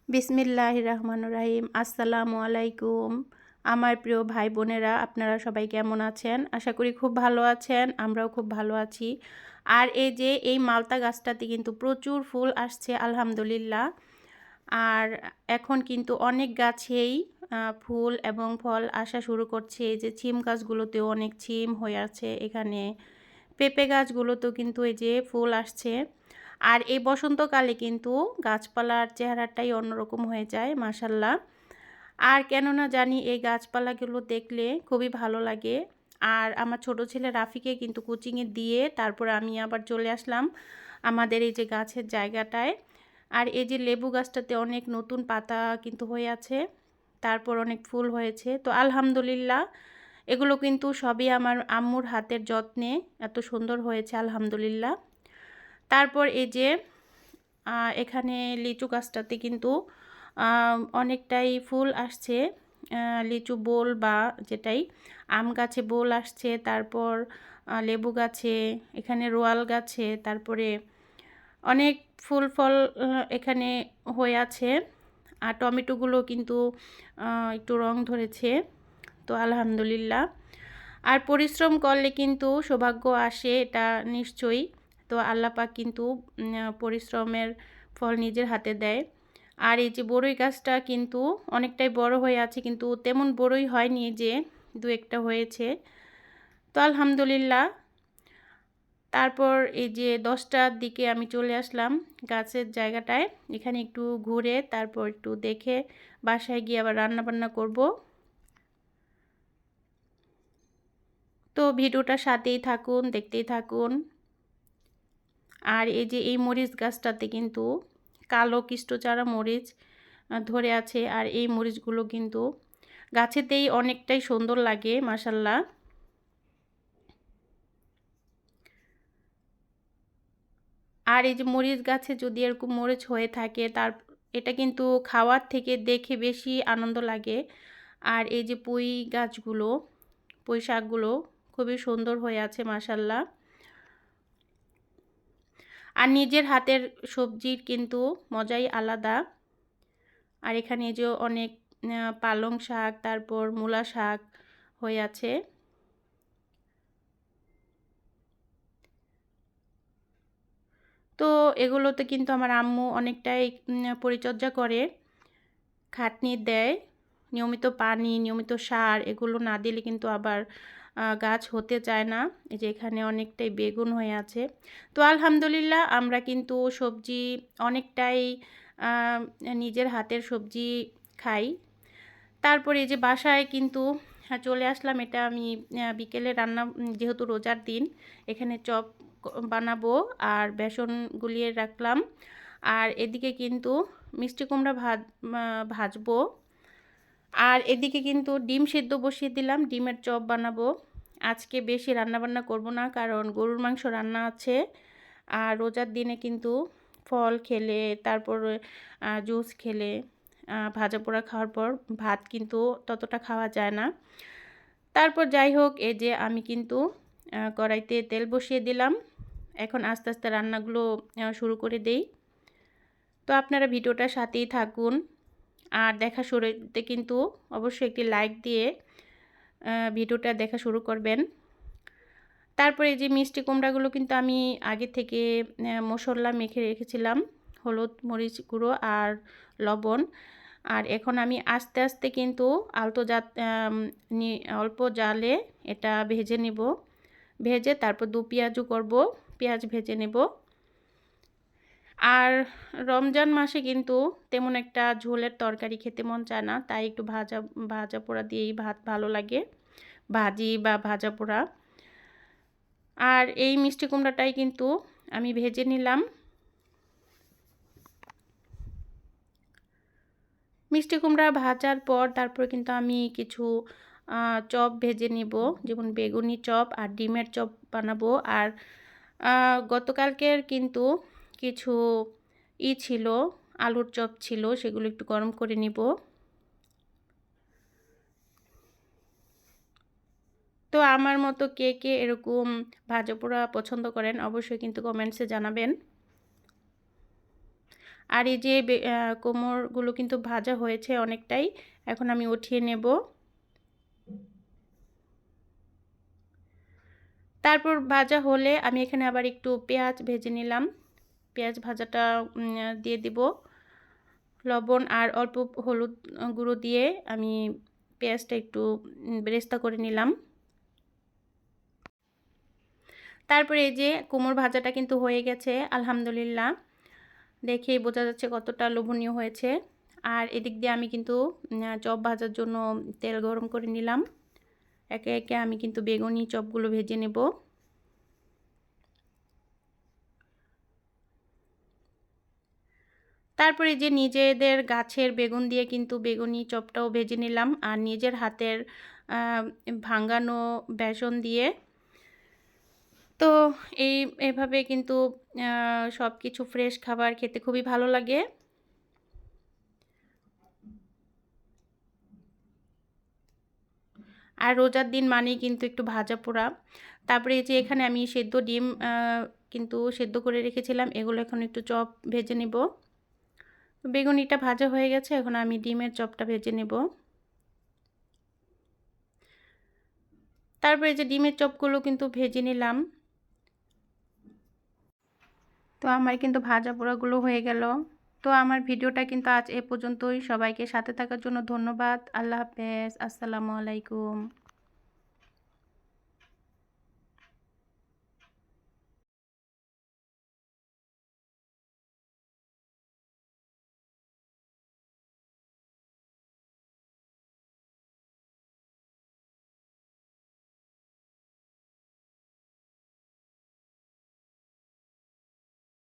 বিসমিল্লাহির রহমানির রহিম। আসসালামু আলাইকুম আমার প্রিয় ভাই বোনেরা, আপনারা সবাই কেমন আছেন? আশা করি খুব ভালো আছেন, আমরাও খুব ভালো আছি। আর এই যে এই মালতা গাছটাতে কিন্তু প্রচুর ফুল আসছে আলহামদুলিল্লাহ। আর এখন কিন্তু অনেক গাছেই ফুল এবং ফল আসা শুরু করছে। এই যে ছিম গাছগুলোতেও অনেক ছিম হয়ে আছে, এখানে পেঁপে গাছগুলোতেও কিন্তু এই যে ফুল আসছে। আর এই বসন্তকালে কিন্তু গাছপালার চেহারাটাই অন্যরকম হয়ে যায় মাশাল্লাহ। আর কেননা জানি এই গাছপালাগুলো দেখলে খুবই ভালো লাগে। আর আমার ছোট ছেলে রাফিকে কিন্তু কোচিংয়ে দিয়ে তারপর আমি আবার চলে আসলাম আমাদের এই যে গাছের জায়গাটায়। আর এই যে লেবু গাছটাতে অনেক নতুন পাতা কিন্তু হয়ে আছে, তারপর অনেক ফুল হয়েছে। তো আলহামদুলিল্লাহ, এগুলো কিন্তু সবই আমার আম্মুর হাতের যত্নে এত সুন্দর হয়েছে আলহামদুলিল্লাহ। তারপর এই যে এখানে লিচু গাছটাতে কিন্তু অনেকটাই ফুল আসছে। লিচু বোল বা যেটাই, আম গাছে বোল আসছে, তারপর লেবু গাছে, এখানে রোয়াল গাছে, তারপরে অনেক ফুল ফল এখানে হয়ে আছে। আর টমেটোগুলো কিন্তু একটু রং ধরেছে। তো আলহামদুলিল্লাহ, আর পরিশ্রম করলে কিন্তু সৌভাগ্য আসে, এটা নিশ্চয়ই। তো আল্লাহ পাক কিন্তু পরিশ্রমের ফল নিজের হাতে দেয়। আর এই যে বড়ই গাছটা কিন্তু অনেকটাই বড় হয়ে আছে, কিন্তু তেমন বড়ই হয়নি, যে দু একটা হয়েছে। তো আলহামদুলিল্লাহ, তারপর এই যে 10টার দিকে আমি চলে আসলাম গাছের জায়গাটায়। এখানে একটু ঘুরে তারপর একটু দেখে বাসায় গিয়ে আবার রান্না বান্না করব। তো ভিডিওটা সাথেই থাকুন, দেখতেই থাকুন। আর এই যে এই মরিচ গাছটাতে কিন্তু কালো কৃষ্ণচারা মরিচ ধরে আছে। আর এই মরিচগুলো কিন্তু গাছেতেই অনেকটাই সুন্দর লাগে মাশাল্লাহ। আর এই যে মরিচ গাছে যদি এরকম মরিচ হয়ে থাকে, তার এটা কিন্তু খাওয়ার থেকে দেখে বেশি আনন্দ লাগে। আর এই যে পুঁই গাছগুলো, পুঁই শাকগুলো খুবই সুন্দর হয়ে আছে মাশাল্লাহ। আর নিজের হাতের সবজির কিন্তু মজাই আলাদা। আর এখানে যে অনেক পালং শাক, তারপর মূলা শাক হয়ে আছে। তো এগুলোতে কিন্তু আমার আম্মু অনেকটাই পরিচর্যা করে, খাটনি দেয়, নিয়মিত পানি, নিয়মিত সার এগুলো না দিলে কিন্তু আবার গাছ হতে চায় না। এই যে এখানে অনেকটাই বেগুন হয়ে আছে। তো আলহামদুলিল্লাহ, আমরা কিন্তু সবজি অনেকটাই নিজের হাতের সবজি খাই। তারপরে এই যে বাসায় কিন্তু চলে আসলাম। এটা আমি বিকেলে রান্না, যেহেতু রোজার দিন, এখানে চপ বানাবো আর বেসন গুলিয়ে রাখলাম। আর এদিকে কিন্তু মিষ্টি কুমড়া ভাজবো। আর এদিকে কিন্তু ডিম সেদ্ধ বসিয়ে দিলাম, ডিমের চপ বানাবো। আজকে বেশি রান্নাবান্না করব না, কারণ গরুর মাংস রান্না আছে। আর রোজার দিনে কিন্তু ফল খেলে, তারপর জুস খেলে, ভাজা পোড়া খাওয়ার পর ভাত কিন্তু ততটা খাওয়া যায় না। তারপর যাই হোক, এই যে আমি কিন্তু কড়াইতে তেল বসিয়ে দিলাম। এখন আস্তে আস্তে রান্নাগুলো শুরু করে দেই। তো আপনারা ভিডিওটার সাথেই থাকুন। আর দেখা শুরুতে কিন্তু অবশ্যই একটি লাইক দিয়ে ভিডিওটা দেখা শুরু করবেন। তারপরে এই যে মিষ্টি কুমড়াগুলো কিন্তু আমি আগে থেকে মশলা মেখে রেখেছিলাম, হলুদ, মরিচ গুঁড়ো আর লবণ। আর এখন আমি আস্তে আস্তে কিন্তু অল্প জালে এটা ভেজে নেব। ভেজে তারপর দু পেঁয়াজও করব, পেঁয়াজ ভেজে নেব। আর রমজান মাসে কিন্তু তেমন একটা ঝোলের তরকারি খেতে মন চায় না, তাই একটু ভাজা ভাজা পোড়া দিয়েই ভাত ভালো লাগে, ভাজি বা ভাজা পোড়া। আর এই মিষ্টি কুমড়াটাই কিন্তু আমি ভেজে নিলাম। মিষ্টি কুমড়া ভাজার পর তারপর কিন্তু আমি কিছু চপ ভেজে নিব, যেমন বেগুনি চপ আর ডিমের চপ বানাবো। আর গতকালকের কিন্তু কিছু ছিল, আলুর চপ ছিল, সেগুলো একটু গরম করে নিব। তো আমার মতো কে কে এরকম ভাজা পোড়া পছন্দ করেন অবশ্যই কিন্তু কমেন্টসে জানাবেন। আর এই যে কোমরগুলো কিন্তু ভাজা হয়েছে অনেকটাই, এখন আমি উঠিয়ে নেব। তারপর ভাজা হলে আমি এখানে আবার একটু পেঁয়াজ ভেজে নিলাম। পেঁয়াজ ভাজাটা দিয়ে দিব। লবণ আর অল্প হলুদ গুঁড়ো দিয়ে আমি পেঁয়াজটা একটু বেরেস্তা করে নিলাম। তারপরে এই যে কোমর ভাজাটা কিন্তু হয়ে গেছে আলহামদুলিল্লাহ, দেখেই বোঝা যাচ্ছে কতটা লোভনীয় হয়েছে। আর এদিক দিয়ে আমি কিন্তু চপ ভাজার জন্য তেল গরম করে নিলাম। একে একে আমি কিন্তু বেগুনি চপগুলো ভেজে নেব। তারপরে যে নিজেদের গাছের বেগুন দিয়ে কিন্তু বেগুনি চপটাও ভেজে নিলাম, আর নিজের হাতের ভাঙানো বেসন দিয়ে। তো এভাবে কিন্তু সব কিছু ফ্রেশ খাবার খেতে খুবই ভালো লাগে। আর রোজার দিন মানেই কিন্তু একটু ভাজা পোড়া। তারপরে এই যে এখানে আমি সেদ্ধ ডিম কিন্তু সেদ্ধ করে রেখেছিলাম, এগুলো এখন একটু চপ ভেজে নেব। বেগুনিটা ভাজা হয়ে গেছে, এখন আমি ডিমের চপটা ভেজে নেব। তারপরে যে ডিমের চপগুলো কিন্তু ভেজে নিলাম। তো আমার কিন্তু ভাজা পোড়াগুলো হয়ে গেল। তো আমার ভিডিওটা কিন্তু আজ এ পর্যন্তই। সবাইকে সাথে থাকার জন্য ধন্যবাদ। আল্লাহ হাফেজ। আসসালামু আলাইকুম।